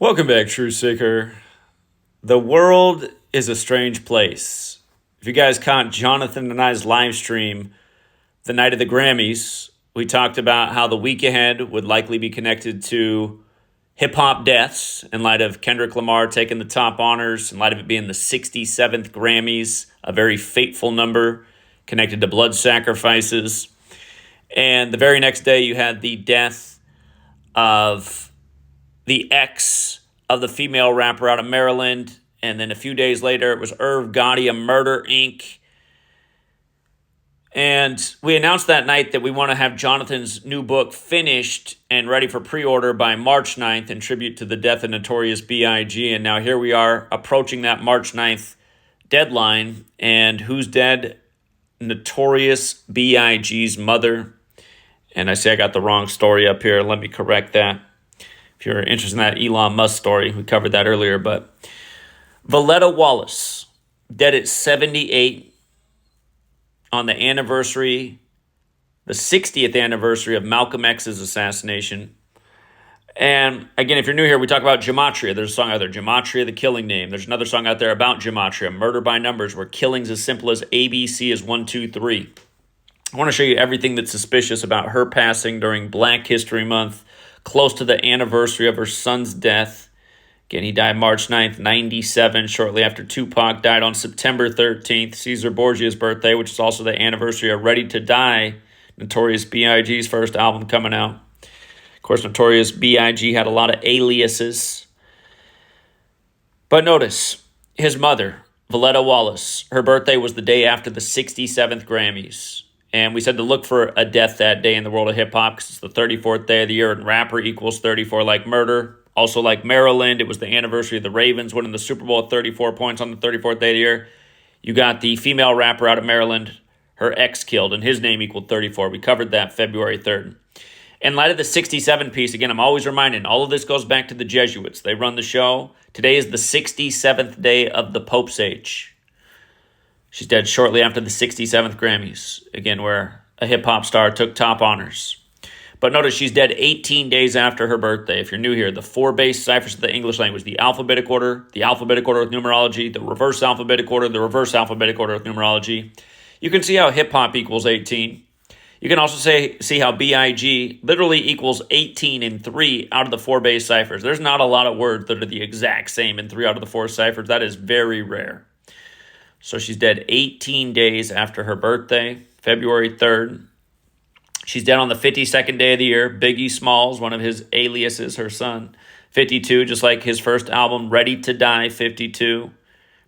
Welcome back, True Seeker. The world is a strange place. If you guys caught Jonathan and I's live stream the night of the Grammys, we talked about how the week ahead would likely be connected to hip-hop deaths in light of Kendrick Lamar taking the top honors, in light of it being the 67th Grammys, a very fateful number connected to blood sacrifices. And the very next day, you had the death of the ex of the female rapper out of Maryland. And then a few days later, it was Irv Gotti, a Murder, Inc. And we announced that night that we want to have Jonathan's new book finished and ready for pre-order by March 9th in tribute to the death of Notorious BIG. And now here we are approaching that March 9th deadline. And who's dead? Notorious BIG's mother. And I say I got the wrong story up here. Let me correct that. If you're interested in that Elon Musk story, we covered that earlier. But Voletta Wallace, dead at 78 on the anniversary, the 60th anniversary of Malcolm X's assassination. And again, if you're new here, we talk about Gematria. There's a song out there, Gematria, the killing name. There's another song out there about Gematria, Murder by Numbers, where killings as simple as ABC is 1, 2, 3. I want to show you everything that's suspicious about her passing during Black History Month, close to the anniversary of her son's death. Again, he died March 9th, 97, shortly after Tupac died on September 13th, Caesar Borgia's birthday, which is also the anniversary of Ready to Die, Notorious B.I.G.'s first album coming out. Of course, Notorious B.I.G. had a lot of aliases. But notice, his mother, Voletta Wallace, her birthday was the day after the 67th Grammys. And we said to look for a death that day in the world of hip-hop because it's the 34th day of the year, and rapper equals 34 like murder. Also like Maryland, it was the anniversary of the Ravens winning the Super Bowl at 34 points on the 34th day of the year. You got the female rapper out of Maryland, her ex killed, and his name equaled 34. We covered that February 3rd. In light of the 67 piece, again, I'm always reminding, all of this goes back to the Jesuits. They run the show. Today is the 67th day of the Pope's age. She's dead shortly after the 67th Grammys, again, where a hip-hop star took top honors. But notice she's dead 18 days after her birthday. If you're new here, the four base ciphers of the English language, the alphabetic order with numerology, the reverse alphabetic order with numerology. You can see how hip-hop equals 18. You can also see how BIG literally equals 18 in 3 out of the four base ciphers. There's not a lot of words that are the exact same in 3 out of the 4 ciphers. That is very rare. So she's dead 18 days after her birthday, February 3rd. She's dead on the 52nd day of the year. Biggie Smalls, one of his aliases, her son, 52, just like his first album, Ready to Die, 52.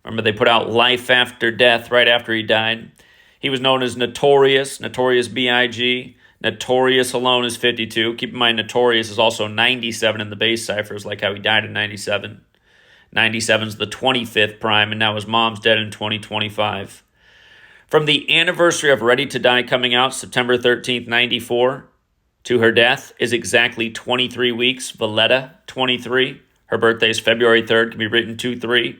Remember, they put out Life After Death right after he died. He was known as Notorious B.I.G. Notorious alone is 52. Keep in mind, Notorious is also 97 in the base ciphers, like how he died in 97. 97 is the 25th prime, and now his mom's dead in 2025. From the anniversary of Ready to Die coming out, September 13th, 94, to her death is exactly 23 weeks. Voletta, 23. Her birthday is February 3rd, can be written 2-3.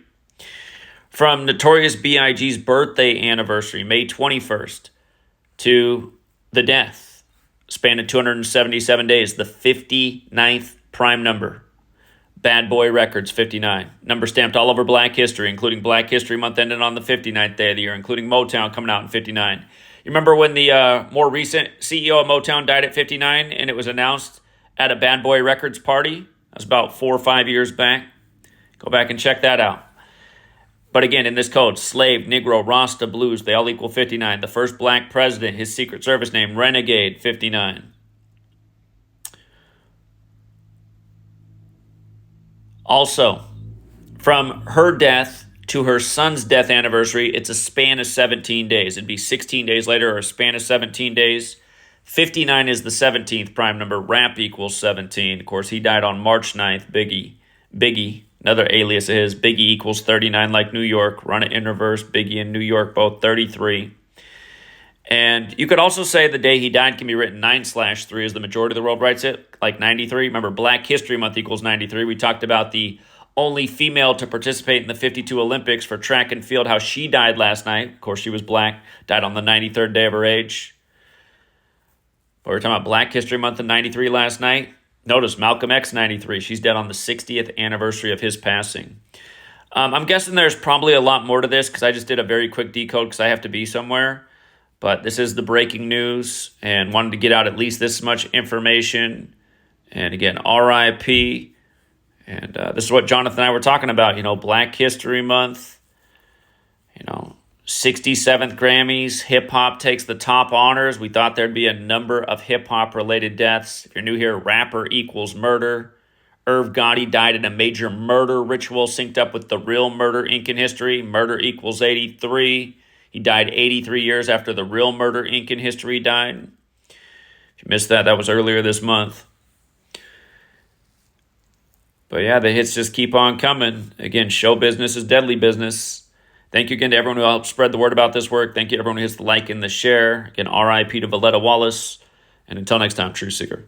From Notorious B.I.G.'s birthday anniversary, May 21st, to the death, span of 277 days, the 59th prime number. Bad Boy Records, 59. Number stamped all over Black History, including Black History Month ending on the 59th day of the year, including Motown coming out in 59. You remember when the more recent CEO of Motown died at 59 and it was announced at a Bad Boy Records party? That was about 4 or 5 years back. Go back and check that out. But again, in this code, Slave, Negro, Rasta, Blues, they all equal 59. The first black president, his Secret Service name, Renegade, 59. Also, from her death to her son's death anniversary, it's a span of 17 days. It'd be 16 days later or a span of 17 days. 59 is the 17th prime number. Rap equals 17. Of course, he died on March 9th. Biggie, another alias of his. Biggie equals 39 like New York. Run it in reverse. Biggie and New York, both 33. And you could also say the day he died can be written 9/3 as the majority of the world writes it, like 93. Remember, Black History Month equals 93. We talked about the only female to participate in the 52 Olympics for track and field, how she died last night. Of course, she was black, died on the 93rd day of her age. But we were talking about Black History Month in 93 last night. Notice Malcolm X 93. She's dead on the 60th anniversary of his passing. I'm guessing there's probably a lot more to this because I just did a very quick decode because I have to be somewhere. But this is the breaking news and wanted to get out at least this much information. And again, RIP. And this is what Jonathan and I were talking about, Black History Month, 67th Grammys, hip-hop takes the top honors. We thought there'd be a number of hip-hop related deaths. If you're new here, rapper equals murder. Irv Gotti died in a major murder ritual synced up with the real Murder Inc. in history. Murder equals 83. He died 83 years after the real Murder Inc. in history died. If you missed that, that was earlier this month. But yeah, the hits just keep on coming. Again, show business is deadly business. Thank you again to everyone who helped spread the word about this work. Thank you to everyone who hits the like and the share. Again, RIP to Voletta Wallace. And until next time, True Seeker.